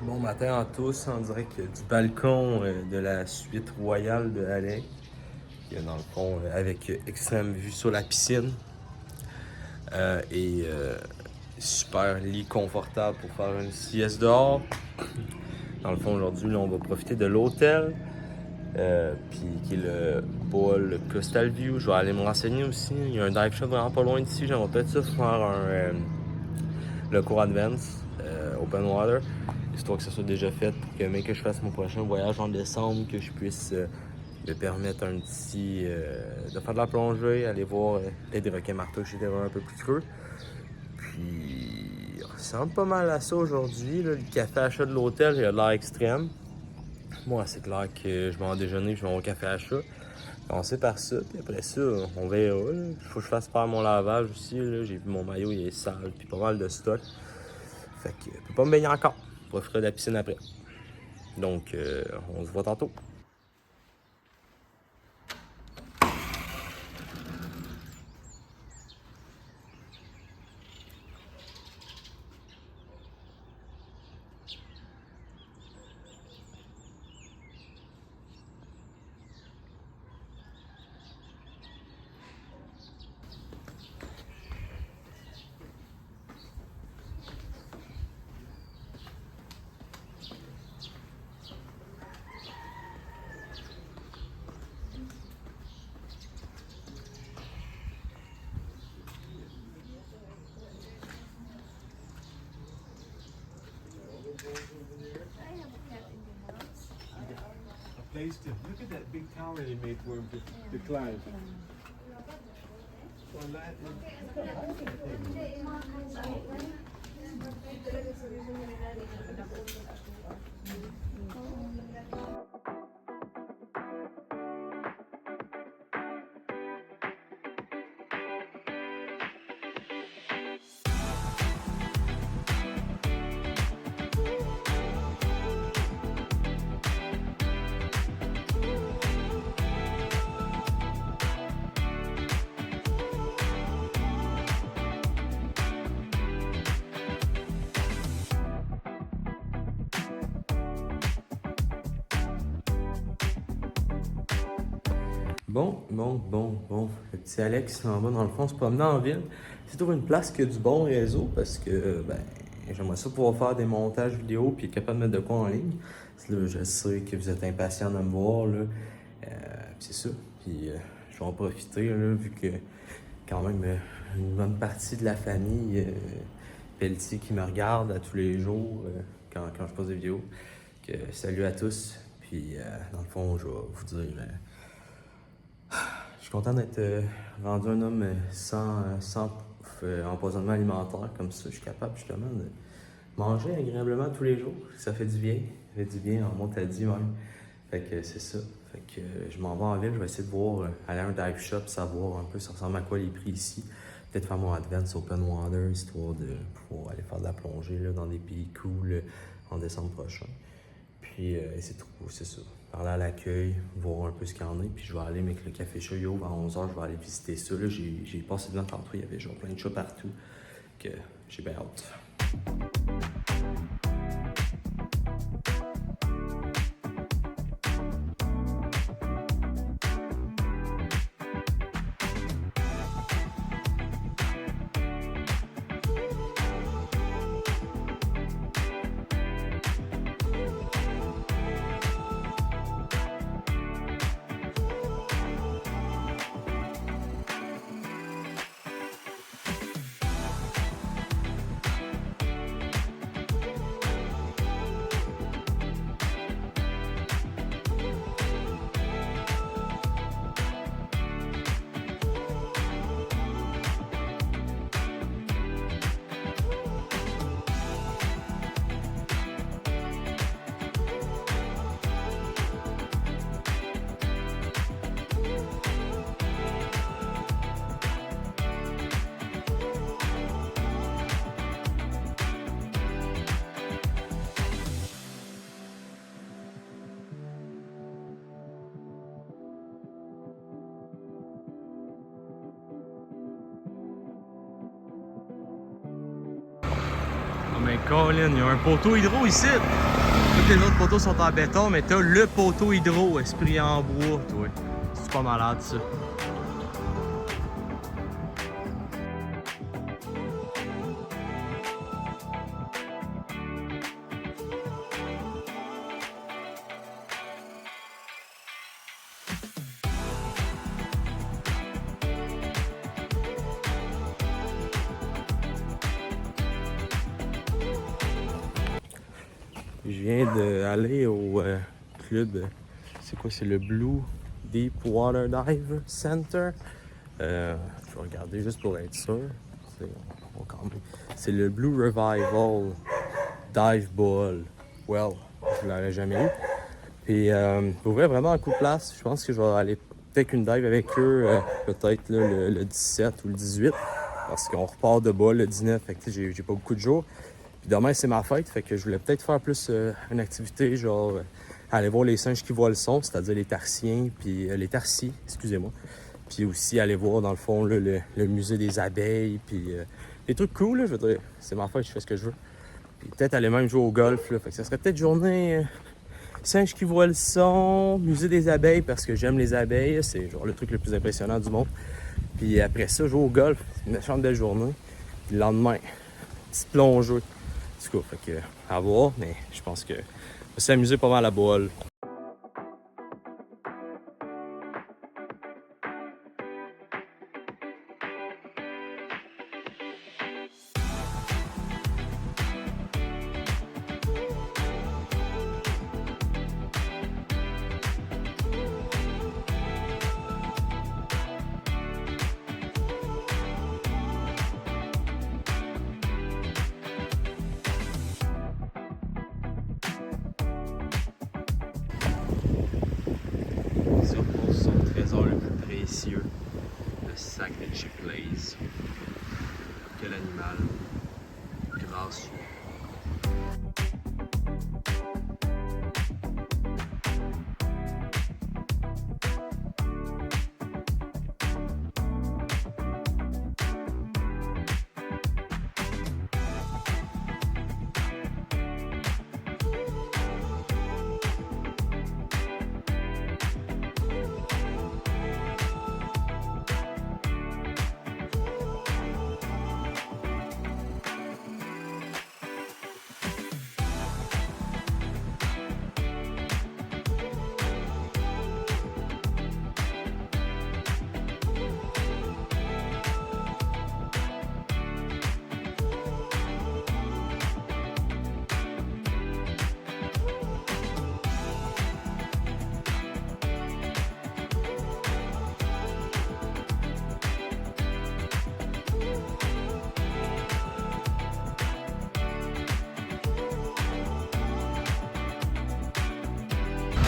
Bon matin à tous, en direct du balcon de la suite royale de Alain, qui est dans le fond avec extrême vue sur la piscine et super lit confortable pour faire une sieste dehors. Dans le fond, aujourd'hui, là, on va profiter de l'hôtel, puis qui est le Bowl Coastal View. Je vais aller me renseigner aussi. Il y a un dive shop vraiment pas loin d'ici. J'aimerais peut-être ça faire le cours Advance Open Water, histoire que ça soit déjà fait pour que, mais que je fasse mon prochain voyage en décembre, que je puisse me permettre de faire de la plongée, aller voir peut-être des requins marteaux chez des un peu plus creux. Puis, il ressemble pas mal à ça aujourd'hui. Le café achat de l'hôtel, il a l'air extrême. Moi, c'est clair que je vais en déjeuner, je vais au café achat. Commencer par ça, puis après ça, on verra. Il faut que je fasse faire mon lavage aussi. Là. J'ai vu mon maillot, il est sale, puis pas mal de stock. Fait que je peux pas me baigner encore. Je profiterai de la piscine après. Donc, on se voit tantôt. Place to look at that big tower they made for him to climb. Well, Bon. Le petit Alex en bas dans le fond se promener en ville. C'est toujours une place qui a du bon réseau parce que j'aimerais ça pouvoir faire des montages vidéo puis être capable de mettre de quoi en ligne. Là, je sais que vous êtes impatient de me voir là. C'est ça. Puis je vais en profiter là, vu que quand même une bonne partie de la famille Pelletier qui me regarde à tous les jours quand je pose des vidéos. Que, salut à tous. Puis dans le fond, je vais vous dire. Je suis content d'être rendu un homme sans empoisonnement alimentaire. Comme ça, je suis capable justement de manger agréablement tous les jours. Ça fait du bien. Ça fait du bien en dit même. Fait que c'est ça. Fait que je m'en vais en ville. Je vais essayer de voir, aller à un dive shop, savoir un peu ça ressemble à quoi les prix ici. Peut-être faire mon Advance Open Water, histoire de pouvoir aller faire de la plongée là, dans des pays cool en décembre prochain. Puis c'est tout, c'est ça. Parler à l'accueil, voir un peu ce qu'il y en a. Puis je vais aller, mais que le café chat il ouvre à 11h, je vais aller visiter ça. Là, j'ai passé devant tantôt, il y avait genre plein de chats partout. Que j'ai bien hâte. Colin, il y a un poteau hydro ici. Toutes les autres poteaux sont en béton, mais t'as le poteau hydro, esprit en bois, toi. C'est pas malade, ça. Je viens d'aller au club, c'est quoi, c'est le Blue Deep Water Dive Center. Je vais regarder juste pour être sûr. C'est le Blue Revival Dive Ball. Well, je l'aurais jamais eu. Puis, pour vrai, vraiment un coup de place. Je pense que je vais aller peut-être une dive avec eux, peut-être là, le 17 ou le 18. Parce qu'on repart de bas le 19, fait que j'ai pas beaucoup de jours. Puis demain, c'est ma fête, fait que je voulais peut-être faire plus une activité, genre aller voir les singes qui voient le son, c'est-à-dire les tarsiens, puis les tarsiers, excusez-moi. Puis aussi aller voir, dans le fond, là, le musée des abeilles, puis des trucs cool, là, je veux dire. C'est ma fête, je fais ce que je veux. Puis peut-être aller même jouer au golf, là. Fait que ça serait peut-être journée singes qui voient le son, musée des abeilles, parce que j'aime les abeilles, c'est genre le truc le plus impressionnant du monde. Puis après ça, jouer au golf, c'est une méchante belle journée. Puis le lendemain, petite plongée. En tout cas, fait que, à voir, mais je pense que on va s'amuser pas mal à la boile. Ça pour son trésor le plus précieux, le sac de Chick-Lays. Quel animal gracieux.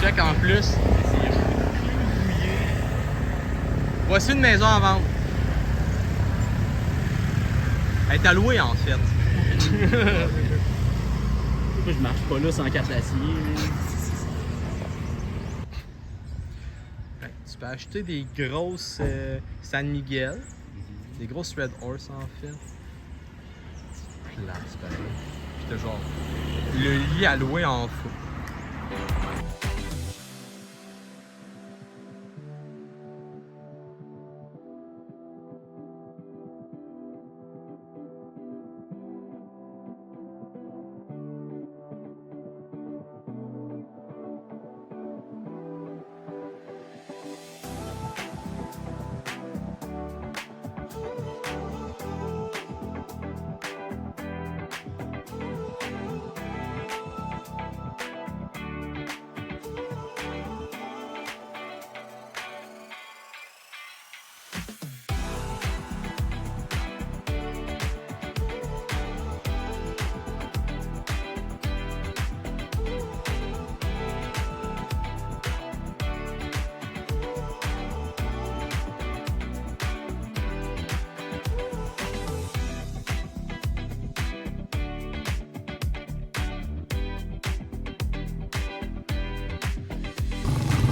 Check en plus, c'est mouillé. Voici une maison à vendre. Elle est à louer en fait. Moi, je marche pas là sans carte d'acier. Ouais, tu peux acheter des grosses San Miguel, des grosses Red Horse en fait. Place pareil. Puis t'as genre le lit à louer en fou.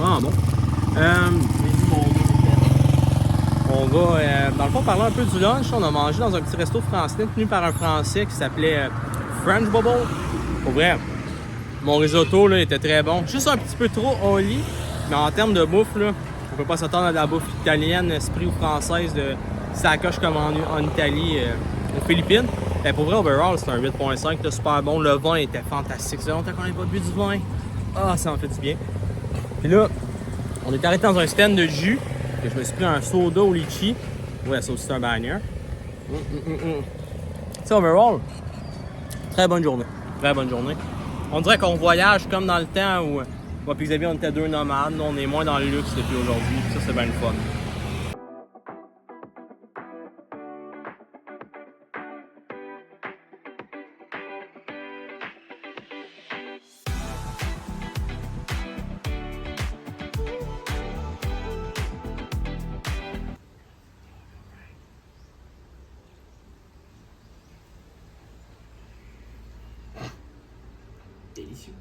Ah bon. On va, dans le fond, parler un peu du lunch. On a mangé dans un petit resto français tenu par un Français qui s'appelait French Bubble. Pour vrai, mon risotto là, était très bon. Juste un petit peu trop oily, mais en termes de bouffe, là, on peut pas s'attendre à de la bouffe italienne, esprit ou française de sacoche comme en Italie, aux Philippines. Mais pour vrai, overall, c'est un 8.5, c'était super bon. Le vin était fantastique. Ça fait longtemps qu'on n'avait pas bu du vin. Ah, ça en fait du bien. Puis là, on est arrêté dans un stand de jus. Que je me suis pris un soda au litchi. Ouais, ça aussi, c'est un banger. Tu sais, overall, très bonne journée. Très bonne journée. On dirait qu'on voyage comme dans le temps où moi et Xavier, on était deux nomades. Là, on est moins dans le luxe depuis aujourd'hui. Ça, c'est bien le fun. Délicieux.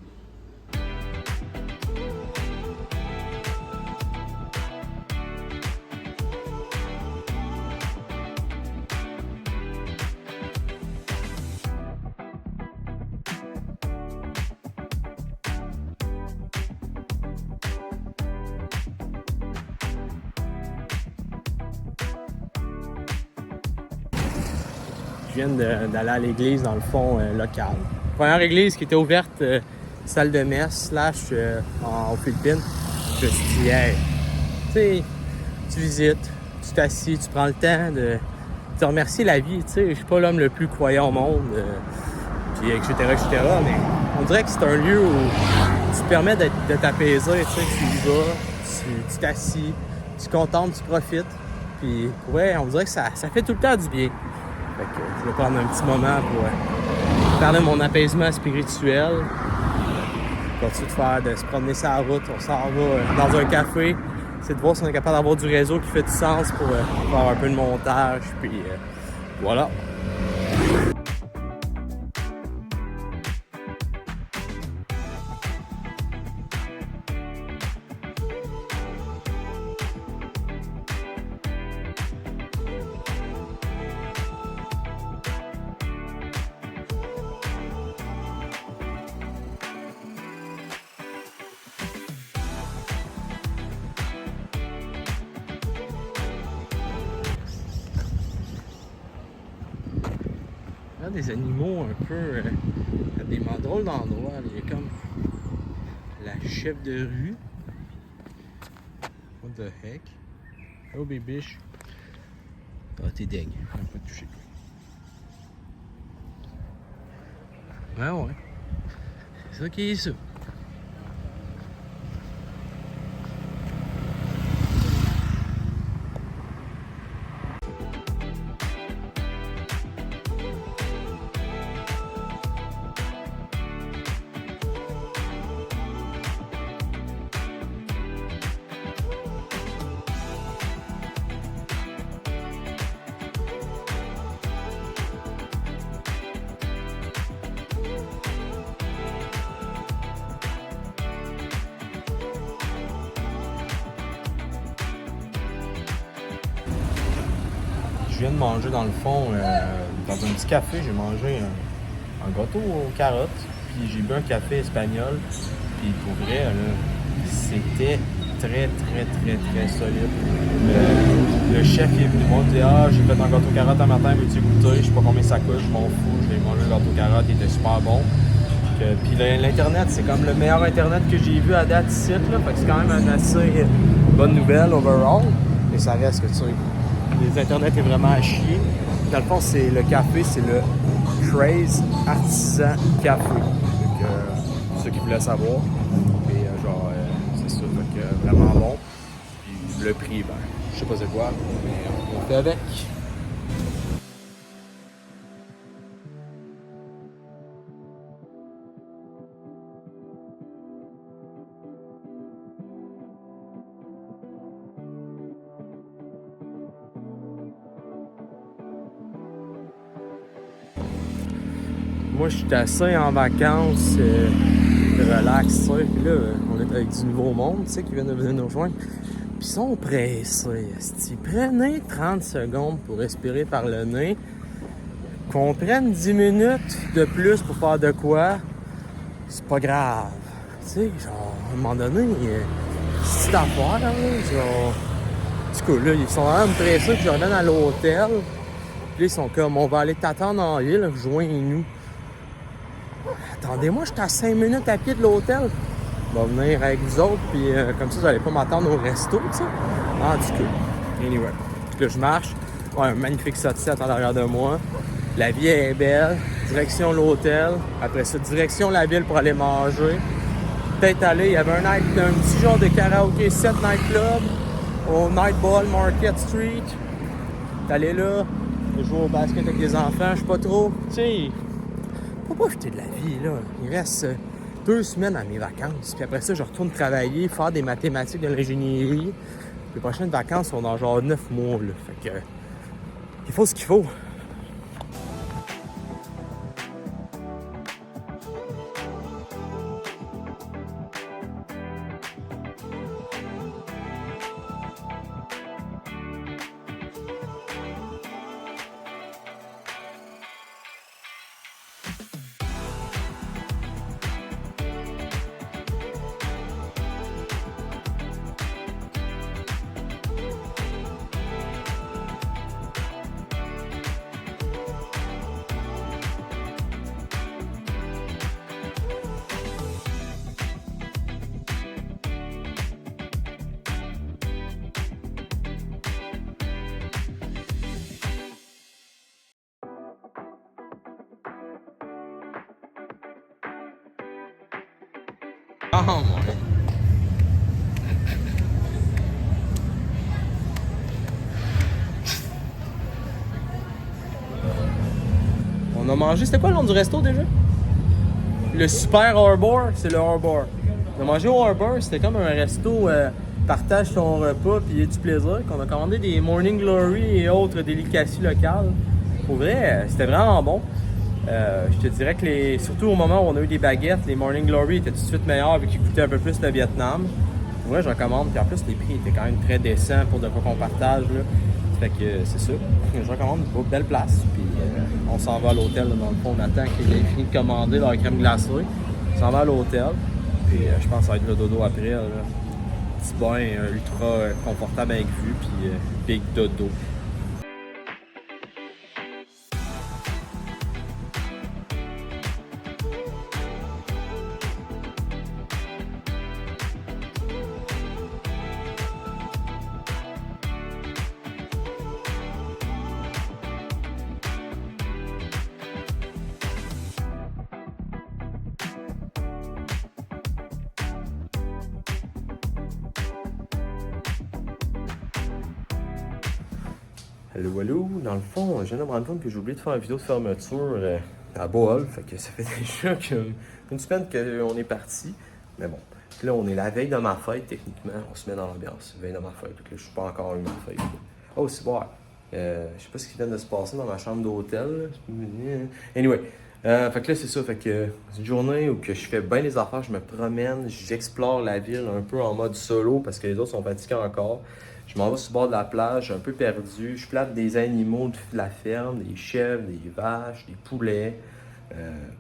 Je viens d'aller à l'église, dans le fond, locale. Première église qui était ouverte, salle de messe, aux Philippines. Je me suis dit, hey, tu sais, tu visites, tu t'assis, tu prends le temps de te remercier la vie. Tu sais, je suis pas l'homme le plus croyant au monde, puis etc., mais on dirait que c'est un lieu où tu te permets de t'apaiser. Tu sais, tu y vas, tu t'assis, tu contentes, tu profites. Puis, ouais, on dirait que ça fait tout le temps du bien. Fait que je vais prendre un petit moment pour parler de mon apaisement spirituel. Continue de se promener sur la route. On s'en va dans un café. C'est de voir si on est capable d'avoir du réseau qui fait du sens pour faire un peu de montage. Puis voilà. Des animaux un peu à des drôles d'endroits. Il y a comme la chef de rue. What the heck? Oh bébiche. Ah, t'es deg. On va pas te toucher. Ouais. C'est ça qui est ça. Je viens de manger dans le fond, dans un petit café, j'ai mangé un gâteau aux carottes, puis j'ai bu un café espagnol, puis pour vrai, là, c'était très solide. Le chef il est venu me dire « Ah, j'ai fait un gâteau aux carottes un matin, veux-tu goûter? Je sais pas combien ça coûte, je m'en fous, je vais manger le gâteau aux carottes, il était super bon. » Puis l'internet, c'est comme le meilleur internet que j'ai vu à date ici, là, fait que c'est quand même une assez bonne nouvelle overall, mais ça reste que tu sais. Les internets est vraiment à chier. Dans le fond, c'est le café, c'est le Craze Artisan Café. Donc, ceux qui voulaient savoir. Et c'est ça, donc vraiment bon. Puis le prix, ben, je sais pas c'est quoi, mais on fait avec. Moi, je suis assez en vacances, relax, tu sais. Puis là, on est avec du nouveau monde, tu sais, qui vient de venir nous rejoindre. Puis ils sont pressés. Prenez 30 secondes pour respirer par le nez. Qu'on prenne 10 minutes de plus pour faire de quoi, c'est pas grave. Tu sais, genre, à un moment donné, c'est cette affaire, là, genre... En tout cas, là, ils sont vraiment pressés que je revienne à l'hôtel. Puis là, ils sont comme, on va aller t'attendre en ville, rejoins-nous. Attendez-moi, j'étais à 5 minutes à pied de l'hôtel. On va venir avec vous autres, puis comme ça, vous allez pas m'attendre au resto, tu sais. En tout cas, anyway. Puis là, je marche. Ouais, un magnifique sunset en arrière de moi. La vie est belle. Direction l'hôtel. Après ça, direction la ville pour aller manger. Peut-être aller, il y avait un petit genre de karaoké set nightclub au Nightball Market Street. T'allais là, jouer au basket avec les enfants, je sais pas trop. Tu sais, faut pas jeter de la vie, là. Il reste 2 semaines à mes vacances. Puis après ça, je retourne travailler, faire des mathématiques de l'ingénierie. Les prochaines vacances sont dans genre 9 mois, là. Fait que, il faut ce qu'il faut. Oh, on a mangé, c'était quoi le nom du resto déjà? Le Super Harbor, c'est le Harbor. On a mangé au Harbor, c'était comme un resto partage ton repas puis il y a du plaisir. Qu'on a commandé des Morning Glory et autres délicaties locales. Pour vrai, c'était vraiment bon. Je te dirais que surtout au moment où on a eu des baguettes, les Morning Glory étaient tout de suite meilleurs vu qu'ils coûtaient un peu plus le Vietnam. Pour vrai, je recommande. Puis en plus, les prix étaient quand même très décents pour de quoi qu'on partage. Là. Fait que c'est ça. Je recommande une belle place. Puis on s'en va à l'hôtel. Dans le fond, on attend qu'ils aient fini de commander leur crème glacée. On s'en va à l'hôtel. Puis je pense que ça va être le dodo après. Là. Petit bain ultra confortable avec vue. Puis big dodo. Allô, dans le fond, je viens de me rendre compte que j'ai oublié de faire une vidéo de fermeture à Bohol. Fait que ça fait déjà une semaine qu'on est parti. Mais bon, puis là, on est la veille de ma fête, techniquement. On se met dans l'ambiance. Veille de ma fête. Donc là, je suis pas encore eu ma fête. Oh, c'est bon. Je sais pas ce qui vient de se passer dans ma chambre d'hôtel. Anyway. Fait que là, c'est ça. Fait que c'est une journée où que je fais bien les affaires. Je me promène. J'explore la ville un peu en mode solo parce que les autres sont fatigués encore. Je m'en vais sur le bord de la plage, un peu perdu. Je flatte des animaux de la ferme, des chèvres, des vaches, des poulets.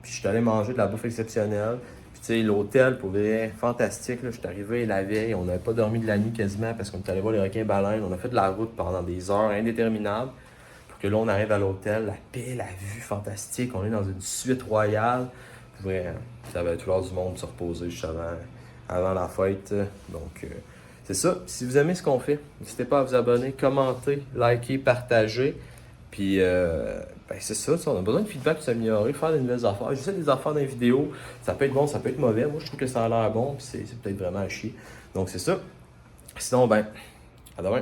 Puis je suis allé manger de la bouffe exceptionnelle. Puis tu sais, l'hôtel, pour vrai, fantastique. Là. Je suis arrivé la veille, on n'avait pas dormi de la nuit quasiment parce qu'on est allé voir les requins-baleines. On a fait de la route pendant des heures indéterminables. Pour que là, on arrive à l'hôtel, la paix, la vue fantastique. On est dans une suite royale. Pour vrai, ça va être l'heure du monde de se reposer juste avant la fête. Donc... c'est ça. Si vous aimez ce qu'on fait, n'hésitez pas à vous abonner, commenter, liker, partager. Puis, c'est ça. On a besoin de feedback pour s'améliorer, faire des nouvelles affaires. J'essaie des affaires dans les vidéos. Ça peut être bon, ça peut être mauvais. Moi, je trouve que ça a l'air bon. Puis c'est peut-être vraiment à chier. Donc, c'est ça. Sinon, à demain.